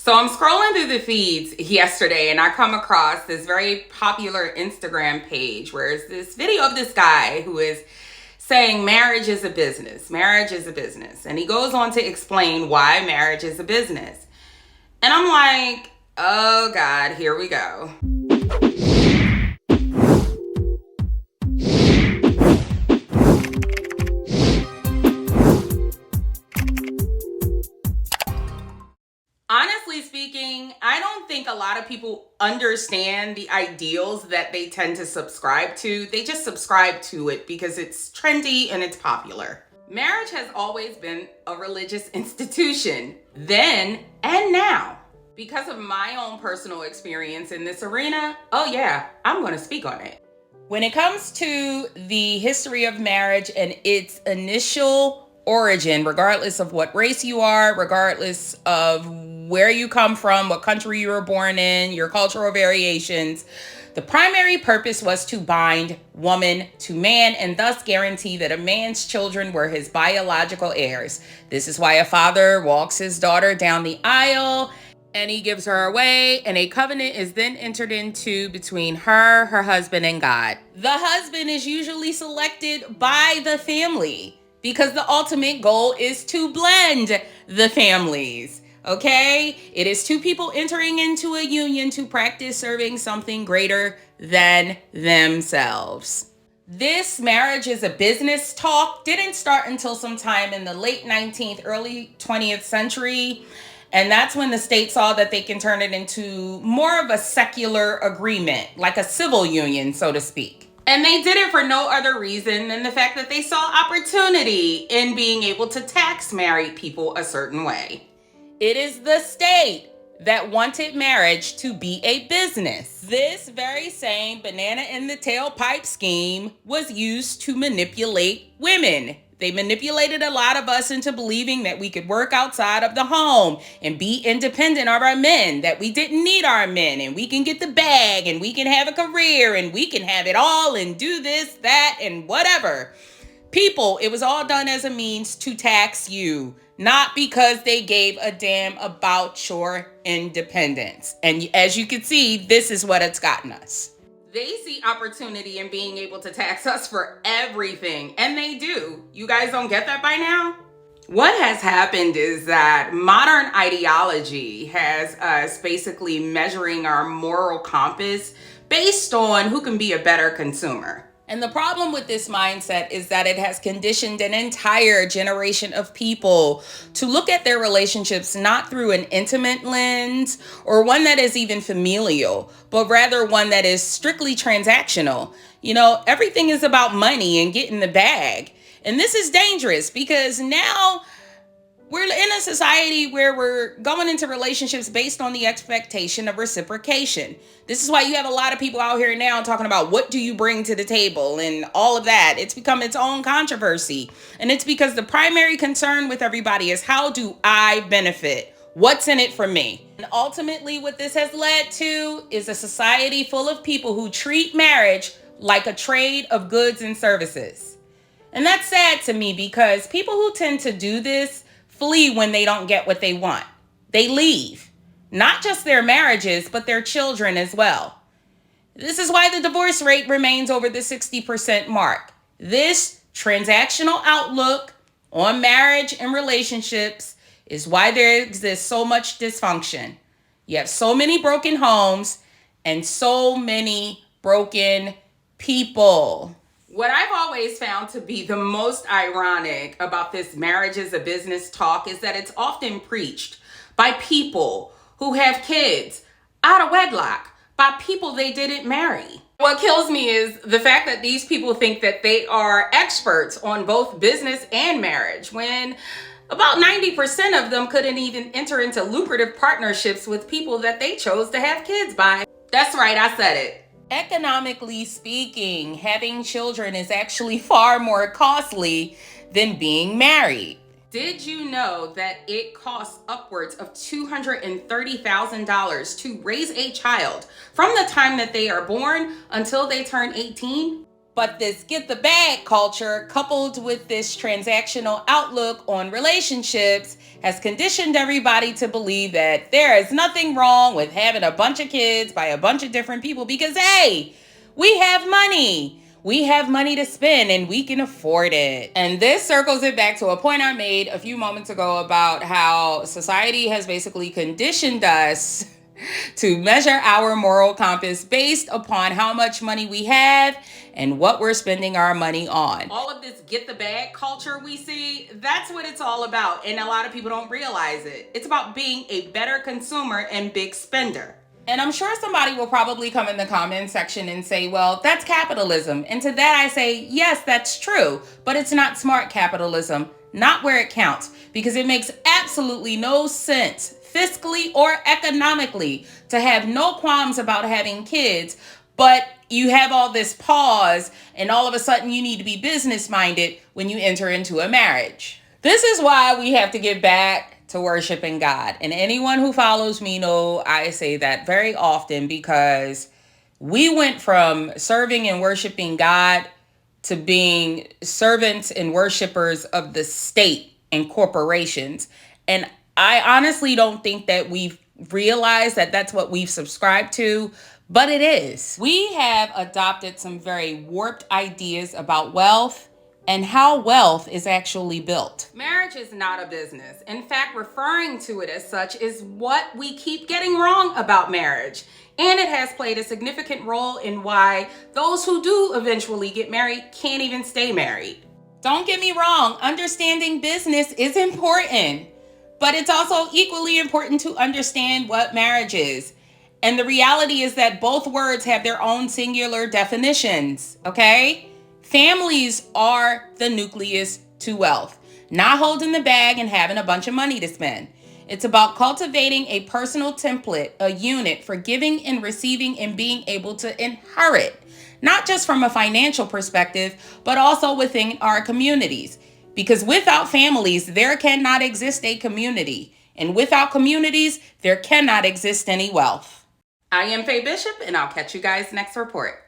So I'm scrolling through the feeds yesterday and I come across this very popular Instagram page where it's this video of this guy who is saying marriage is a business. Marriage is a business. And he goes on to explain why marriage is a business. And I'm like, oh God, here we go. Honestly speaking, I don't think a lot of people understand the ideals that they tend to subscribe to. They just subscribe to it because it's trendy and it's popular. Marriage has always been a religious institution, then and now. Because of my own personal experience in this arena, oh yeah, I'm going to speak on it. When it comes to the history of marriage and its initial origin, regardless of what race you are, regardless of where you come from, what country you were born in, your cultural variations, the primary purpose was to bind woman to man and thus guarantee that a man's children were his biological heirs. This is why a father walks his daughter down the aisle and he gives her away, and a covenant is then entered into between her husband, and God. The husband is usually selected by the family because the ultimate goal is to blend the families. Okay? It is two people entering into a union to practice serving something greater than themselves. This marriage is a business talk didn't start until sometime in the late 19th, early 20th century. And that's when the state saw that they can turn it into more of a secular agreement, like a civil union, so to speak. And they did it for no other reason than the fact that they saw opportunity in being able to tax married people a certain way. It is the state that wanted marriage to be a business. This very same banana in the tailpipe scheme was used to manipulate women. They manipulated a lot of us into believing that we could work outside of the home and be independent of our men, that we didn't need our men, and we can get the bag, and we can have a career, and we can have it all, and do this, that, and whatever. People, it was all done as a means to tax you, not because they gave a damn about your independence. And as you can see, this is what it's gotten us. They see opportunity in being able to tax us for everything, and they do. You guys don't get that by now? What has happened is that modern ideology has us basically measuring our moral compass based on who can be a better consumer. And the problem with this mindset is that it has conditioned an entire generation of people to look at their relationships not through an intimate lens or one that is even familial, but rather one that is strictly transactional. You know, everything is about money and getting the bag. And this is dangerous because now we're in a society where we're going into relationships based on the expectation of reciprocation. This is why you have a lot of people out here now talking about what do you bring to the table and all of that. It's become its own controversy. And it's because the primary concern with everybody is how do I benefit? What's in it for me? And ultimately what this has led to is a society full of people who treat marriage like a trade of goods and services. And that's sad to me because people who tend to do this flee when they don't get what they want. They leave. Not just their marriages, but their children as well. This is why the divorce rate remains over the 60% mark. This transactional outlook on marriage and relationships is why there exists so much dysfunction. You have so many broken homes and so many broken people. What I've always found to be the most ironic about this marriage as a business talk is that it's often preached by people who have kids out of wedlock, by people they didn't marry. What kills me is the fact that these people think that they are experts on both business and marriage, when about 90% of them couldn't even enter into lucrative partnerships with people that they chose to have kids by. That's right, I said it. Economically speaking, having children is actually far more costly than being married. Did you know that it costs upwards of $230,000 to raise a child from the time that they are born until they turn 18? But this get the bag culture, coupled with this transactional outlook on relationships, has conditioned everybody to believe that there is nothing wrong with having a bunch of kids by a bunch of different people because, hey, we have money. We have money to spend and we can afford it. And this circles it back to a point I made a few moments ago about how society has basically conditioned us to measure our moral compass based upon how much money we have and what we're spending our money on. All of this get the bag culture we see, that's what it's all about. And a lot of people don't realize it. It's about being a better consumer and big spender. And I'm sure somebody will probably come in the comment section and say, well, that's capitalism. And to that I say, yes, that's true, but it's not smart capitalism, not where it counts, because it makes absolutely no sense fiscally or economically to have no qualms about having kids, but you have all this pause and all of a sudden you need to be business minded when you enter into a marriage. This is why we have to get back to worshiping God. And anyone who follows me know I say that very often because we went from serving and worshiping God to being servants and worshipers of the state and corporations. And I honestly don't think that we've realized that that's what we've subscribed to, but it is. We have adopted some very warped ideas about wealth and how wealth is actually built. Marriage is not a business. In fact, referring to it as such is what we keep getting wrong about marriage. And it has played a significant role in why those who do eventually get married can't even stay married. Don't get me wrong, understanding business is important. But it's also equally important to understand what marriage is. And the reality is that both words have their own singular definitions, okay? Families are the nucleus to wealth, not holding the bag and having a bunch of money to spend. It's about cultivating a personal template, a unit for giving and receiving and being able to inherit, not just from a financial perspective, but also within our communities. Because without families, there cannot exist a community. And without communities, there cannot exist any wealth. I am Faye Bishop, and I'll catch you guys next report.